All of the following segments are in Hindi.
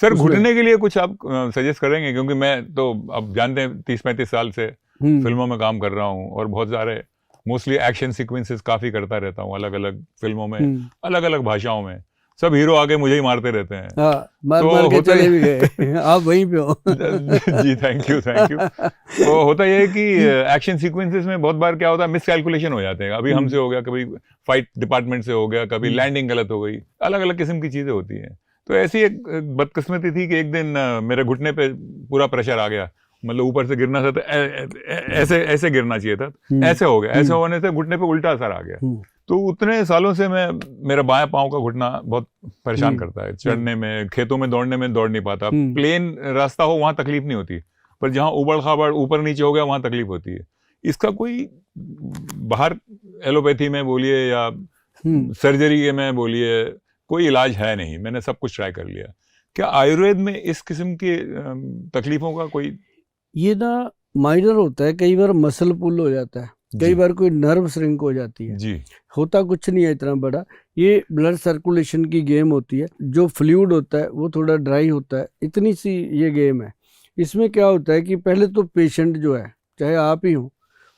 सर घुटने के लिए कुछ आप सजेस्ट करेंगे? क्योंकि मैं तो अब जानते हैं 30-35 साल से फिल्मों में काम कर रहा हूँ और बहुत सारे मोस्टली एक्शन सीक्वेंसेस काफी करता रहता हूँ अलग अलग फिल्मों में, अलग अलग भाषाओं में। सब हीरो आगे मुझे ही मारते रहते हैं। मार तो मार के चले भी गए आप वहीं पे हो। जी थैंक यू थैंक यू। तो होता यह है कि एक्शन सीक्वेंसेस में बहुत बार क्या होता है, मिस कैलकुलेशन हो जाते हैं। अभी हमसे हो गया, कभी फाइट डिपार्टमेंट से हो गया, कभी लैंडिंग गलत हो गई, अलग अलग किस्म की चीजें होती हैं। तो ऐसी एक बदकिस्मती थी कि एक दिन मेरे घुटने पे पूरा प्रेशर आ गया, मतलब ऊपर से गिरना था तो ऐसे ऐसे गिरना चाहिए था, ऐसे हो गया। ऐसे होने से घुटने पे उल्टा असर आ गया। तो उतने सालों से मेरा बायां पांव का घुटना बहुत परेशान करता है। चढ़ने में, खेतों में दौड़ने में दौड़ नहीं पाता। प्लेन रास्ता हो वहां तकलीफ नहीं होती, पर जहां उबड़ खाबड़ ऊपर नीचे हो गया वहां तकलीफ होती है। इसका कोई बाहर एलोपैथी में बोलिए या सर्जरी में बोलिए, कोई इलाज है नहीं। मैंने सब कुछ ट्राई कर लिया। क्या आयुर्वेद में इस किस्म की तकलीफों का कोई? ये ना माइनर होता है, कई बार मसल पुल हो जाता है, कई बार कोई नर्व श्रिंक हो जाती है जी। होता कुछ नहीं है इतना बड़ा। ये ब्लड सर्कुलेशन की गेम होती है। जो फ्लूइड होता है वो थोड़ा ड्राई होता है, इतनी सी ये गेम है। इसमें क्या होता है कि पहले तो पेशेंट जो है, चाहे आप ही हो,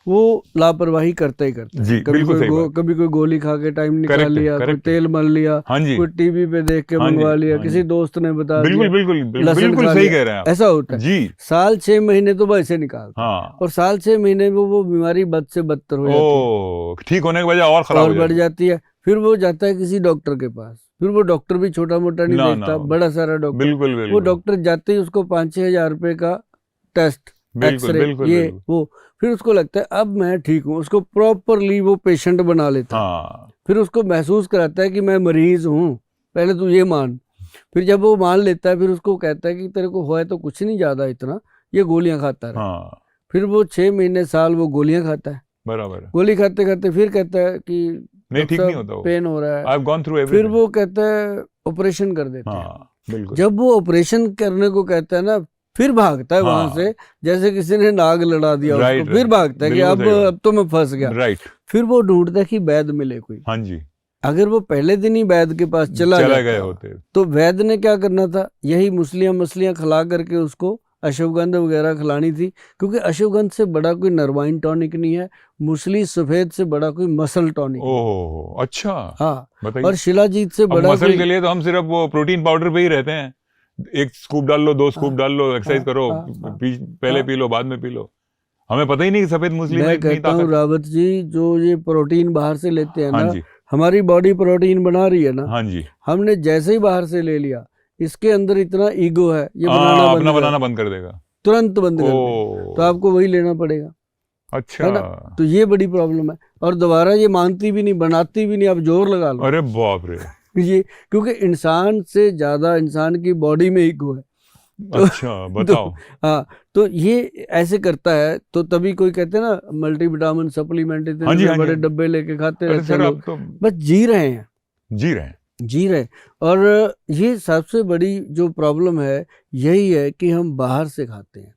वो लापरवाही करता ही करता है। कभी कोई गोली खा के टाइम निकाल लिया, कोई तेल मल लिया, कोई टीवी पे देख के मंगवा लिया, किसी दोस्त ने बता दिया, बिल्कुल सही कह रहे हैं आप। ऐसा होता है जी। साल 6 महीने तो वैसे निकालता है, और साल 6 महीने में वो बीमारी बद से बदतर हो जाती है, ठीक होने के बजाय और खराब और बढ़ जाती है। फिर वो जाता है किसी डॉक्टर के पास, फिर वो डॉक्टर भी छोटा मोटा नहीं देखता, बड़ा सारा डॉक्टर। वो डॉक्टर जाते ही उसको 5-6 हजार रुपए का टेस्ट, एक्सरे, ये वो, फिर उसको लगता है अब मैं ठीक हूँ। उसको प्रॉपरली वो पेशेंट बना लेता है। फिर उसको महसूस कराता है कि मैं मरीज हूँ, पहले तू ये मान। फिर जब वो मान लेता है, फिर उसको कहता है कि तेरे को हुआ है तो कुछ नहीं ज्यादा इतना, ये गोलियां खाता रहा। फिर वो 6 महीने साल वो गोलियां खाता है। बराबर। गोली खाते खाते फिर कहता है कि नहीं, ठीक नहीं होता, पेन हो रहा है। I've gone through everything। फिर वो कहता है ऑपरेशन कर देते हैं। जब वो ऑपरेशन करने को कहता है ना, फिर भागता है वहां से, जैसे किसी ने नाग लड़ा दिया उसको। फिर भागता है कि अब तो मैं फंस गया। फिर वो ढूंढता है कि वैद्य मिले कोई। हाँ जी। अगर वो पहले दिन ही वैद्य के पास चला गए होते तो वैद्य ने क्या करना था, यही मछलियां खिला करके उसको अश्वगंध वगैरह खिलानी थी, क्योंकि अश्वगंध से बड़ा कोई नर्वाइन टॉनिक नहीं है, मूसली सफेद से बड़ा कोई मसल टॉनिक। ओह अच्छा। हाँ, और शिलाजीत से बड़ा मसल के लिए तो हम सिर्फ वो प्रोटीन पाउडर पे ही रहते हैं। 1 स्कूप डाल लो, 2 स्कूप डाल लो, एक्सरसाइज करो, पहले पी लो, बाद में पी लो। हमें पता ही नहीं कि सफेद मूसली में इतनी ताकत। रावत जी, जो ये प्रोटीन बाहर से लेते हैं ना, हमारी बॉडी प्रोटीन बना रही है ना। हाँ जी। हमने जैसे ही बाहर से ले लिया, इसके अंदर इतना ईगो है, ये बनाना बंद कर देगा, तुरंत बंद कर देगा। तो आपको वही लेना पड़ेगा। अच्छा, है ना? तो ये बड़ी प्रॉब्लम है। और दोबारा ये मानती भी नहीं, बनाती भी नहीं, आप जोर लगा लो। अरे बाप रे। ये क्योंकि इंसान से ज्यादा इंसान की बॉडी में ईगो है। तो, अच्छा बताओ। तो ये ऐसे करता है। तो तभी कोई कहते हैं ना, मल्टीविटामिन सप्लीमेंट इतने बड़े डब्बे लेके खाते रहते हैं लोग। बस जी रहे हैं। और ये सबसे बड़ी जो प्रॉब्लम है यही है कि हम बाहर से खाते हैं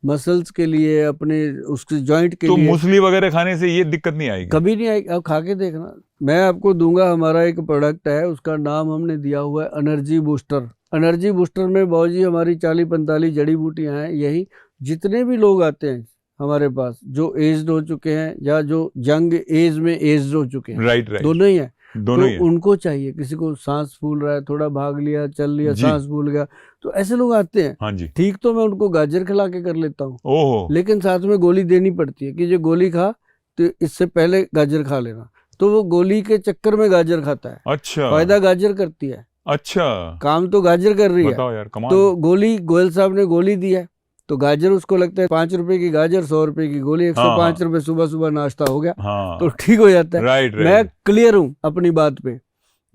मसल्स के लिए, अपने उसके जॉइंट के लिए। तो मूसली वगैरह खाने से ये दिक्कत नहीं आएगी? कभी नहीं आएगी। आप खा के देखना, मैं आपको दूंगा। हमारा एक प्रोडक्ट है, उसका नाम हमने दिया हुआ है एनर्जी बूस्टर। एनर्जी बूस्टर में बाबूजी हमारी 40-45 जड़ी बूटियां हैं। यही जितने भी लोग आते हैं हमारे पास, जो एज्ड हो चुके हैं या जो यंग एज में एज्ड हो चुके हैं, राइट, दोनों ही है। दोनों तो उनको चाहिए, किसी को सांस फूल रहा है, थोड़ा भाग लिया, चल लिया, सांस फूल गया, तो ऐसे लोग आते हैं। हाँ जी। ठीक, तो मैं उनको गाजर खिला के कर लेता हूँ, लेकिन साथ में गोली देनी पड़ती है कि जो गोली खा तो इससे पहले गाजर खा लेना। तो वो गोली के चक्कर में गाजर खाता है। अच्छा, फायदा गाजर करती है। अच्छा, काम तो गाजर कर रही है। बताओ यार, कमाल। तो गोली, गोयल साहब ने गोली दी है, तो गाजर उसको लगता है 5 रुपए की गाजर, 100 रुपए की गोली, 105 रुपए सुबह सुबह नाश्ता हो गया। तो ठीक हो जाता है। राइट। मैं क्लियर हूँ अपनी बात पे।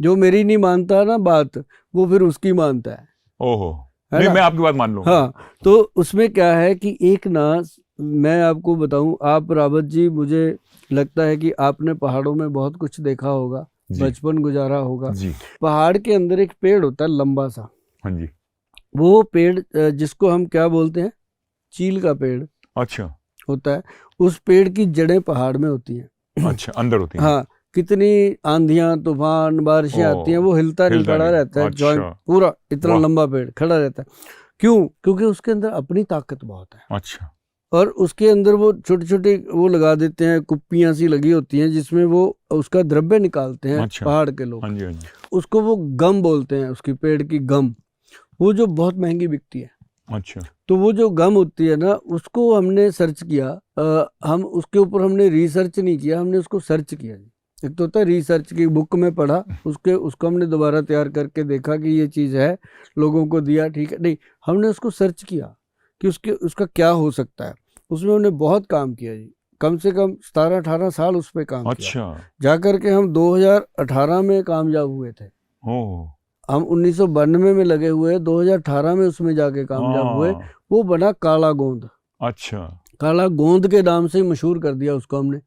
जो मेरी नहीं मानता ना बात, वो फिर उसकी मानता है। ओहो, नहीं, मैं आपकी बात मान लूंगा। हाँ, तो उसमें क्या है कि एक ना, मैं आपको बताऊं, आप रावत जी, मुझे लगता है कि आपने पहाड़ों में बहुत कुछ देखा होगा, बचपन गुजारा होगा जी। पहाड़ के अंदर एक पेड़ होता है लंबा सा। हाँ जी। वो पेड़ जिसको हम क्या बोलते हैं, चील का पेड़। अच्छा। होता है। उस पेड़ की जड़ें पहाड़ में होती हैं। अच्छा, अंदर होती हैं। हाँ, कितनी आंधियां तूफान बारिशें आती हैं, वो हिलता नहीं, खड़ा रहता है। जॉइंट पूरा इतना लंबा पेड़ खड़ा रहता है। क्यों? क्योंकि उसके अंदर अपनी ताकत बहुत है। अच्छा। और उसके अंदर वो छोटे छोटे वो लगा देते हैं, कुप्पियां सी लगी होती हैं जिसमें वो उसका द्रव्य निकालते हैं। अच्छा। पहाड़ के लोग। हाँ जी, हाँ जी। उसको वो गम बोलते हैं, उसकी पेड़ की गम, वो जो बहुत महंगी बिकती है। अच्छा। तो वो जो गम होती है ना, उसको हमने सर्च किया। हम उसके ऊपर हमने रिसर्च नहीं किया, हमने उसको सर्च किया। एक तो होता है रिसर्च की बुक में पढ़ा, उसको हमने दोबारा तैयार करके देखा कि ये चीज़ है, लोगों को दिया, ठीक है। नहीं, हमने उसको सर्च किया कि उसका क्या हो सकता है। उसमें हमने बहुत काम किया जी, कम से कम 17-18 साल उस पर काम किया। जा करके हम 2018 में कामयाब हुए थे। हम 1992 में लगे हुए, 2018 में उसमें जाके कामयाब हुए। वो बना काला गोंद। अच्छा। काला गोंद के नाम से मशहूर कर दिया उसको हमने,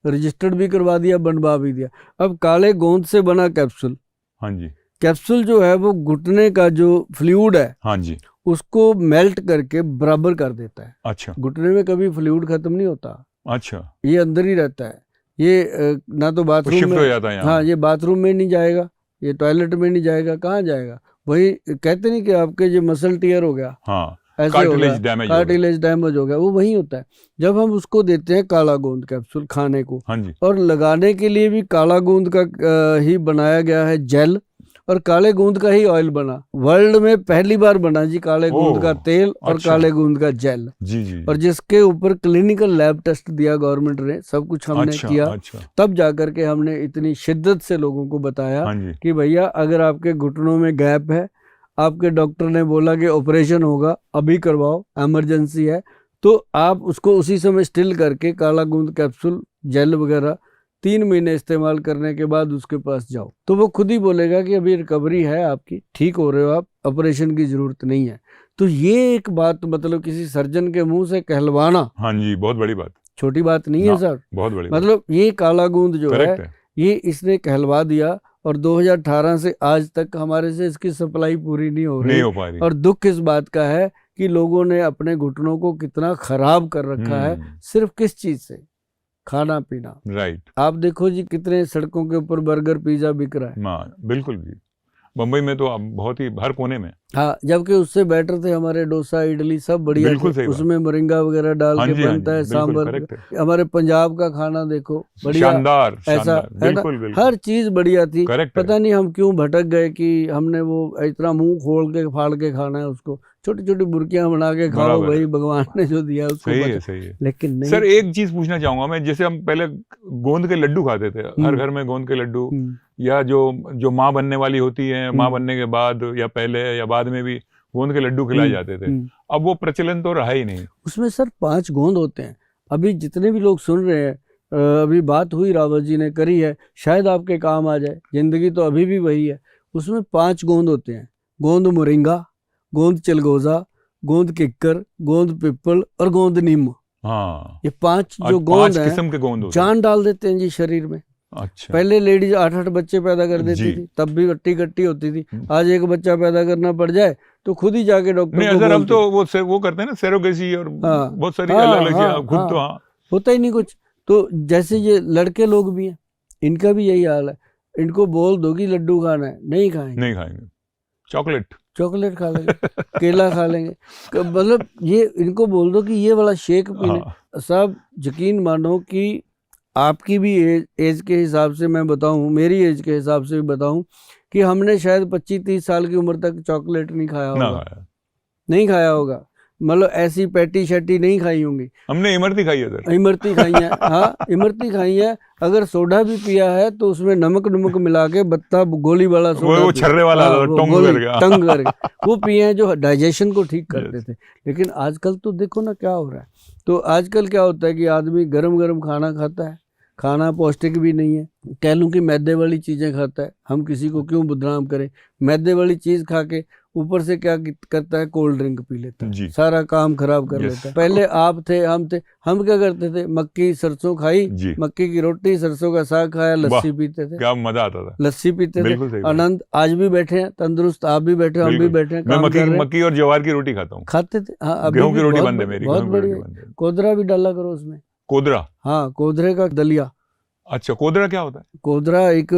रजिस्टर्ड भी करवा दिया, बनवा भी दिया। अब काले गोंद से बना कैप्सूल। हाँ जी। कैप्सूल जो है वो घुटने का जो फ्लूइड है, हाँ जी, उसको मेल्ट करके बराबर कर देता है। अच्छा। घुटने में कभी फ्लूइड खत्म नहीं होता। अच्छा। ये अंदर ही रहता है। ये ना तो बाथरूम में, हो जाता है। हाँ, ये बाथरूम में नहीं जाएगा, ये टॉयलेट में नहीं जाएगा, कहाँ जाएगा? वही कहते नहीं कि आपके जो मसल टीयर हो गया, हाँ, ऐसे हो गया, कार्टिलेज डैमेज हो गया, वो वही होता है। जब हम उसको देते हैं काला गोंद कैप्सूल खाने को, हाँ जी, और लगाने के लिए भी काला गोंद का ही बनाया गया है जेल, और काले गोंद का ही ऑयल बना। वर्ल्ड में पहली बार बना जी काले गोंद का तेल और काले गोंद का जेल। जी जी। और जिसके ऊपर क्लिनिकल लैब टेस्ट दिया गवर्नमेंट ने, सब कुछ हमने किया। तब जाकर के हमने इतनी शिद्दत से लोगों को बताया कि भैया अगर आपके घुटनों में गैप है, आपके डॉक्टर ने बोला कि ऑपरेशन होगा, अभी करवाओ, इमरजेंसी है, तो आप उसको उसी समय स्टिल करके काला गोंद कैप्सूल जेल वगैरह 3 महीने इस्तेमाल करने के बाद उसके पास जाओ, तो वो खुद ही बोलेगा कि अभी रिकवरी है आपकी, ठीक हो रहे हो आप, ऑपरेशन की जरूरत नहीं है। तो ये एक बात, मतलब किसी सर्जन के मुंह से कहलवाना, हाँ जी, बहुत बड़ी बात, छोटी बात नहीं है सर, बहुत बड़ी। मतलब ये काला गोंद जो है, ये इसने कहलवा दिया। और 2018 से आज तक हमारे से इसकी सप्लाई पूरी नहीं हो रही। और दुख इस बात का है कि लोगों ने अपने घुटनों को कितना खराब कर रखा है, सिर्फ किस चीज से? खाना पीना। राइट। आप देखो जी कितने सड़कों के ऊपर बर्गर पिज्जा बिक रहा है। बिल्कुल जी, बम्बई में तो बहुत ही हर कोने में। हाँ, जबकि उससे बेटर थे हमारे डोसा इडली, सब बढ़िया थे। उसमें मोरिंगा वगैरह डाल के बनता है, सांबर। हमारे पंजाब का खाना देखो, बढ़िया, शानदार, ऐसा है ना, हर चीज बढ़िया थी। पता नहीं हम क्यों भटक गए कि हमने वो इतना मुंह खोल के फाड़ के खाना है उसको, छोटी छोटी बुर्कियां बना के खाओ, भाई भगवान ने जो दिया उसको। सही है। लेकिन नहीं सर, एक चीज पूछना चाहूंगा मैं, जैसे हम पहले गोंद के लड्डू खाते थे, हर घर में गोंद के लड्डू, या जो माँ बनने वाली होती है, माँ बनने के बाद या पहले या बाद में भी गोंद के लड्डू खिलाए जाते थे। अब वो प्रचलन तो रहा ही नहीं। उसमें सर 5 गोंद होते हैं। अभी जितने भी लोग सुन रहे हैं, अभी बात हुई, रावत जी ने करी है, शायद आपके काम आ जाए, जिंदगी तो अभी भी वही है। उसमें 5 गोंद होते हैं: गोंद मोरिंगा, गोंद चिलगोजा, गोंद किक्कर, गोंद पिपल और गोंद नीम। हाँ, ये 5 जो गोंद है, किस्म के गोंद जान डाल देते हैं जी शरीर में। अच्छा। पहले लेडीज 8-8 बच्चे पैदा कर देती थी, तब भी गट्टी गट्टी होती थी। आज एक बच्चा पैदा करना पड़ जाए तो खुद ही जाके डॉक्टर को बोलते हैं। अब तो वो करते हैं ना, सेरोगेसी और बहुत सारी अलग खुद तो होता ही नहीं कुछ। तो जैसे ये लड़के लोग भी हैं, इनका भी यही हाल है। इनको बोल दो कि लड्डू खाना है, नहीं खाएंगे। चॉकलेट खा लेंगे, केला खा लेंगे, मतलब ये इनको बोल दो कि ये वाला शेक पीने। सब यकीन मानो कि आपकी भी एज के हिसाब से मैं बताऊं, मेरी एज के हिसाब से भी बताऊं, कि हमने शायद 25-30 साल की उम्र तक चॉकलेट नहीं खाया होगा। मतलब ऐसी पैटी शैटी नहीं खाई होंगी हमने। इमरती खाई है सर, इमरती खाई है। हाँ, इमरती खाई है। अगर सोडा भी पिया है तो उसमें नमक मिला के बत्ता गोली वाला सोडा, वो छर्रे वाला, टंग करके वो पिए हैं, जो डाइजेशन को ठीक करते थे। लेकिन आजकल तो देखो ना क्या हो रहा है। तो आजकल क्या होता है कि आदमी गरम गरम खाना खाता है, खाना पौष्टिक भी नहीं है, कह लूँ कि मैदे वाली चीज़ें खाता है। हम किसी को क्यों बदनाम करें? मैदे वाली चीज़ खा के ऊपर से क्या करता है, कोल्ड ड्रिंक पी लेता है, सारा काम खराब कर लेता है। पहले आप थे, हम क्या करते थे? मक्की सरसों खाई, मक्की की रोटी, सरसों का साग खाया, लस्सी पीते थे, क्या मजा आता था, लस्सी पीते थे, आनंद। आज भी बैठे हैं तंदुरुस्त, आप भी बैठे, हम भी बैठे हैं, मक्की और ज्वार की रोटी खाता हूँ, खाते थे। हाँ, गेहूं की रोटी बंद है मेरी, बहुत बढ़िया। कोदरा भी डाला करो उसमें, कोदरा, हाँ, कोदरे का दलिया, अच्छा, कोदरा क्या होता है? कोदरा एक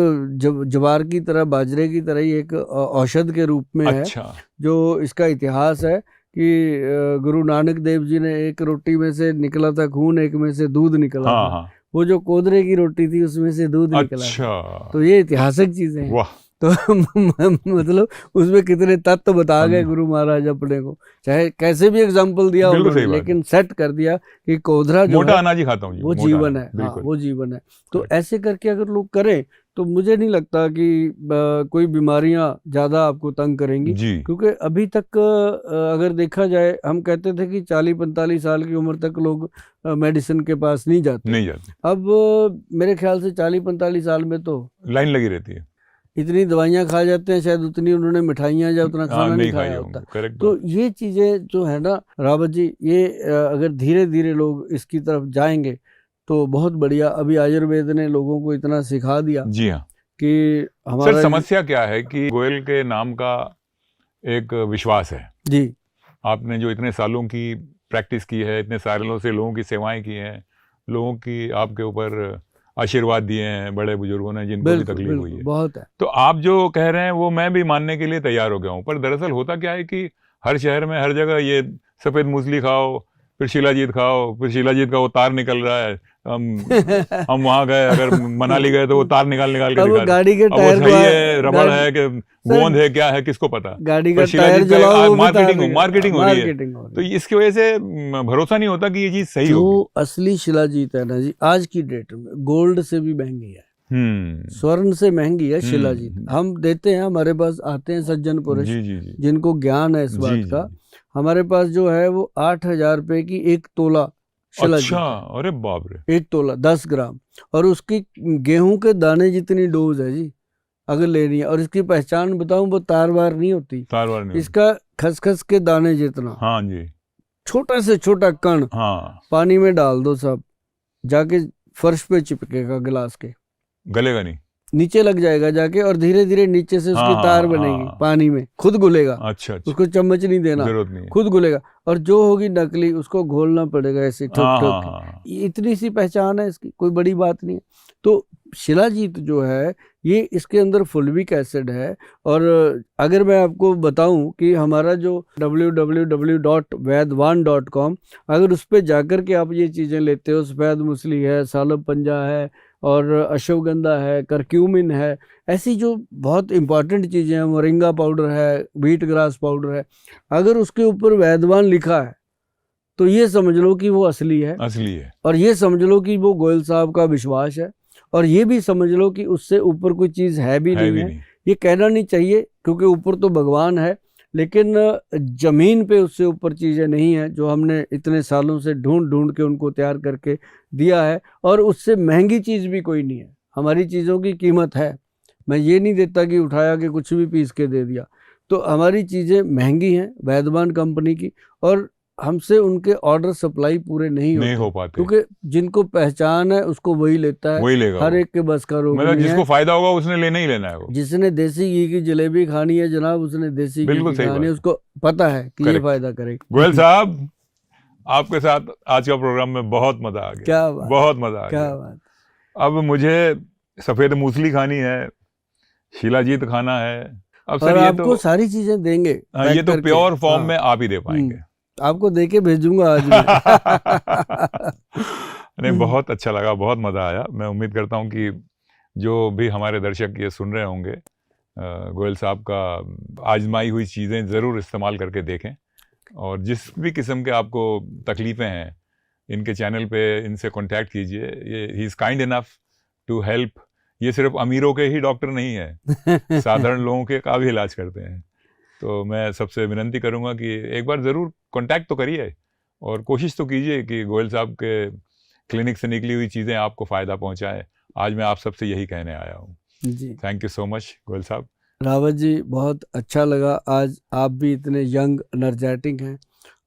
ज्वार की तरह, बाजरे की तरह ही एक औषध के रूप में है। अच्छा। जो इसका इतिहास है कि गुरु नानक देव जी ने एक रोटी में से निकला था खून, एक में से दूध निकला हाँ, था। हाँ। वो जो कोदरे की रोटी थी उसमें से दूध निकला अच्छा। था। तो ये ऐतिहासिक चीजें हैं। वाह। तो मतलब उसमें कितने तत्व बता गए गुरु महाराज अपने को, चाहे कैसे भी एग्जाम्पल दिया उन्होंने, लेकिन सेट कर दिया कि कोदरा जो मोटा अनाज ही खाता हूँ, वो जीवन है। हाँ, वो जीवन है। तो ऐसे करके अगर लोग करें तो मुझे नहीं लगता कि कोई बीमारियां ज्यादा आपको तंग करेंगी, क्योंकि अभी तक अगर देखा जाए, हम कहते थे कि 40-45 साल की उम्र तक लोग मेडिसिन के पास नहीं जाते। अब मेरे ख्याल से 40-45 साल में तो लाइन लगी रहती है। इतनी दवाइयां खा जाते हैं, शायद उतनी उन्होंने मिठाइयां या उतना खाना नहीं खाया होता। तो ये चीजें जो है ना रावत जी, ये अगर धीरे धीरे लोग इसकी तरफ जाएंगे तो बहुत बढ़िया। अभी आयुर्वेद ने लोगों को इतना सिखा दिया। जी हाँ। कि हमारा सर समस्या क्या है कि गोयल के नाम का एक विश्वास है जी। आपने जो इतने सालों की प्रैक्टिस की है, इतने सालों से लोगों की सेवाएं की हैं, लोगों की आपके ऊपर आशीर्वाद दिए हैं बड़े बुजुर्गों ने जिनको भी तकलीफ हुई है, बहुत है। तो आप जो कह रहे हैं वो मैं भी मानने के लिए तैयार हो गया हूँ। पर दरअसल होता क्या है कि हर शहर में हर जगह ये सफेद मूसली खाओ, फिर शिलाजीत खाओ, फिर शिलाजीत का वो तार निकल रहा है। हम वहां गए, अगर मनाली गए तो वो तार निकाल के दिखा रहे। गाड़ी के टायर सही है, रबड़ है कि गोंद है, क्या है, किसको पता। गाड़ी का टायर जलाओ, मार्केटिंग हो रही है। तो इसकी वजह से भरोसा नहीं होता कि ये चीज सही होगी। जो असली शिलाजीत है ना जी, आज की डेट में गोल्ड से भी महंगी है, स्वर्ण से महंगी है शिलाजीत। हम देते हैं, हमारे पास आते हैं सज्जन पुरुष जिनको ज्ञान है इस बात का। हमारे पास जो है वो 8,000 रुपए की 1 तोला शिलाजीत। अच्छा, अरे बाप रे। 1 तोला 10 ग्राम, और उसकी गेहूं के दाने जितनी डोज है जी अगर लेनी है। और इसकी पहचान बताऊं, वो तारवार नहीं होती, इसका खसखस के दाने जितना। हाँ जी। छोटा से छोटा कण पानी में डाल दो सब, जाके फर्श पे चिपकेगा गिलास के, गलेगा नहीं, नीचे लग जाएगा जाके, और धीरे धीरे नीचे से उसकी तार बनेगी, पानी में खुद घुलेगा। अच्छा। उसको चम्मच नहीं देना, खुद घुलेगा। और जो होगी नकली उसको घोलना पड़ेगा ऐसे ठोक ठोक। इतनी सी पहचान है इसकी, कोई बड़ी बात नहीं है। तो शिलाजीत जो है ये, इसके अंदर फुल्विक एसिड है। और अगर मैं आपको बताऊं कि हमारा जो www.vaidwan.com, अगर उस पर जाकर के आप ये चीज़ें लेते हो, सफ़ेद मूसली है, सालब पंजा है, और अश्वगंधा है, करक्यूमिन है, ऐसी जो बहुत इंपॉर्टेंट चीज़ें हैं, मोरिंगा पाउडर है, व्हीट ग्रास पाउडर है, अगर उसके ऊपर वैदवान लिखा है तो ये समझ लो कि वो असली है। और ये समझ लो कि वो गोयल साहब का विश्वास है। और ये भी समझ लो कि उससे ऊपर कोई चीज़ है भी नहीं। ये कहना नहीं चाहिए, क्योंकि ऊपर तो भगवान है, लेकिन जमीन पे उससे ऊपर चीज़ें नहीं है जो हमने इतने सालों से ढूंढ ढूंढ के उनको तैयार करके दिया है। और उससे महंगी चीज़ भी कोई नहीं है। हमारी चीज़ों की कीमत है, मैं ये नहीं देता कि उठाया कि कुछ भी पीस के दे दिया। तो हमारी चीज़ें महंगी हैं वैदवान कंपनी की, और हमसे उनके ऑर्डर सप्लाई पूरे नहीं हो पाते, क्योंकि जिनको पहचान है उसको वही लेता है, वही लेगा। हर एक के बस का रोग नहीं है, जिसको फायदा होगा उसने लेना ही लेना है। जिसने देसी घी की जलेबी खानी है जनाब, उसने देसी घी की खानी है, उसको पता है कि ये फायदा करेगा। गोयल साहब, आपके साथ आज का प्रोग्राम में बहुत मजा आ गया। क्या बात, बहुत मजा आ क्या गया। बात। अब मुझे सफेद मूसली खानी है, शिलाजीत खाना है। अब सर ये आपको सारी चीजें देंगे, ये तो प्योर फॉर्म में आप ही दे पाएंगे। आपको देके भेजूंगा आज मैं। नहीं, बहुत अच्छा लगा, बहुत मजा आया। मैं उम्मीद करता हूं कि जो भी हमारे दर्शक ये सुन रहे होंगे, गोयल साहब का आजमाई हुई चीज़ें ज़रूर इस्तेमाल करके देखें। और जिस भी किस्म के आपको तकलीफ़ें हैं, इनके चैनल पे इनसे कांटेक्ट कीजिए। ये he is kind enough to help. ये सिर्फ अमीरों के ही डॉक्टर नहीं है, साधारण लोगों के का भी इलाज करते हैं। तो मैं सबसे विनती करूंगा कि एक बार ज़रूर कांटेक्ट तो करिए, और कोशिश तो कीजिए कि गोयल साहब के क्लिनिक से निकली हुई चीज़ें आपको फ़ायदा पहुंचाएं। आज मैं आप सबसे यही कहने आया हूँ जी। Thank you so much Goyal साहब। रावत जी, बहुत अच्छा लगा। आज आप भी इतने यंग एनर्जेटिक हैं,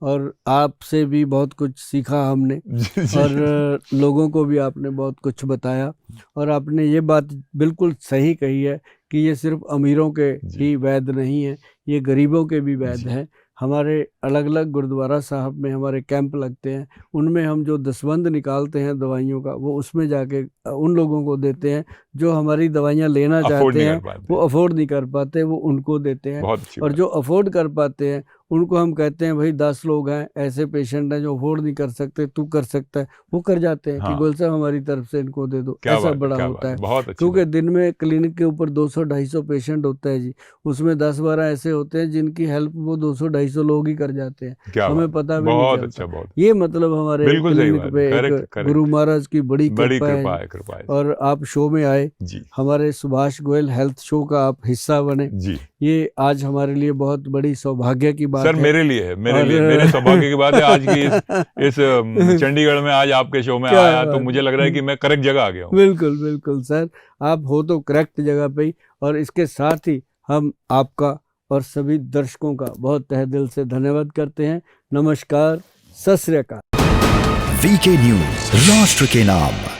और आपसे भी बहुत कुछ सीखा हमने। और लोगों को भी आपने बहुत कुछ बताया। और आपने ये बात बिल्कुल सही कही है कि ये सिर्फ अमीरों के ही वैद्य नहीं है, ये गरीबों के भी वैद्य हैं। हमारे अलग अलग गुरुद्वारा साहब में हमारे कैंप लगते हैं, उनमें हम जो दसबंद निकालते हैं दवाइयों का, वो उसमें जाके उन लोगों को देते हैं जो हमारी दवाइयाँ लेना चाहते हैं, वो अफोर्ड नहीं कर पाते, वो उनको देते हैं। और जो अफोर्ड कर पाते हैं उनको हम कहते हैं भाई 10 लोग हैं, ऐसे पेशेंट हैं जो अफोर्ड नहीं कर सकते, तू कर सकता है, वो कर जाते हैं। हाँ। कि गोयल साहब हमारी तरफ से इनको दे दो, ऐसा बड़ा होता है। क्योंकि दिन में क्लिनिक के ऊपर 200-250 पेशेंट होता है जी, उसमें 10-12 ऐसे होते हैं जिनकी हेल्प वो 200-250 लोग ही कर जाते हैं, हमें पता भी नहीं चलता। ये मतलब हमारे क्लिनिक पे एक गुरु महाराज की बड़ी कृपा है। और आप शो में आए, हमारे सुभाष गोयल हेल्थ शो का आप हिस्सा बने, ये आज हमारे लिए बहुत बड़ी सौभाग्य की बात सर है। मेरे लिए है, मेरे सौभाग्य की बात है आज की इस चंडीगढ़ में आज आपके शो में आया, तो मुझे लग रहा है कि मैं करेक्ट जगह आ गया हूँ। बिल्कुल बिल्कुल सर, आप हो तो करेक्ट जगह पे ही। और इसके साथ ही हम आपका और सभी दर्शकों का बहुत तहे दिल से धन्यवाद करते हैं। नमस्कार, सत श्री अकाल। वीके न्यूज, राष्ट्र के नाम।